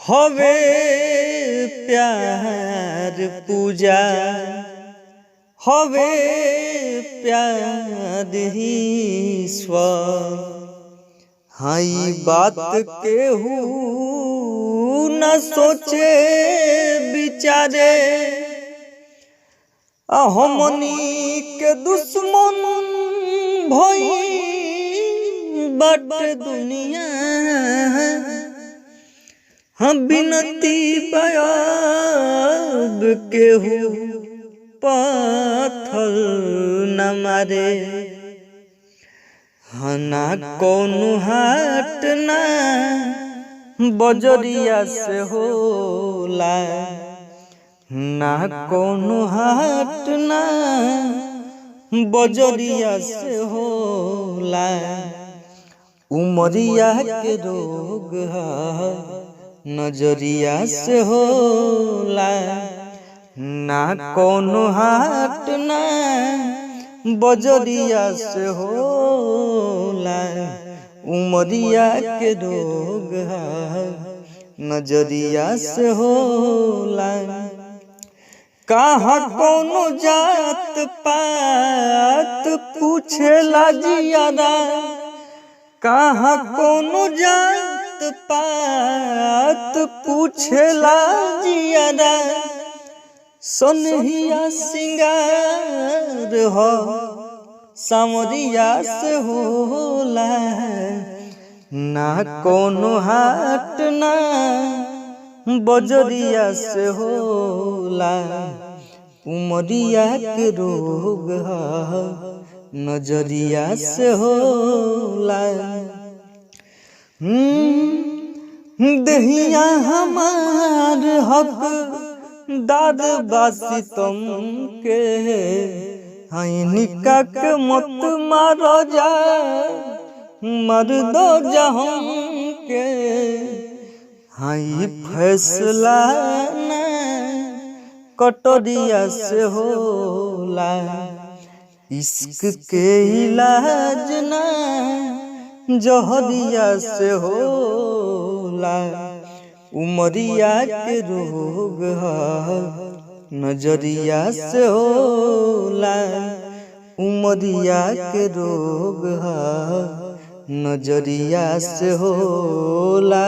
हवे प्यार पूजा हवे प्यार ही ईश्वर। हाई बात केहू न सोचे बिचारे, हमनी के दुश्मन भई बट दुनिया। हम बिनती बयाब केहू पत्थर न मारे, हना कौनु हाट ना बजरिया से होला, ना कौनु हाट ना बजरिया से होला। उमरिया के रोग है नजरिया से होला, ना कौनो हाट ना बजरिया से होला। उमरिया के रोग है नजरिया से होला। कहाँ कौनो जात पात पूछेला जियादा, कहाँ कौनो जात पात पूछेला जियादा। सोनहिया सिंगार हो सामरिया से होला, ना कौनो हाट ना बजरिया से होला। उमरिया के रोग है नजरिया से होला। दहिया हमार हक दाद बासी तुम के, निका के मत मारो जा मर दो जहम के। हाई फैसला ना कटोरिया से होला, इश्क के इलाज ना जहरिया से होला। उमरिया के रोग है नजरिया से होला, उमरिया के रोग है नजरिया से होला।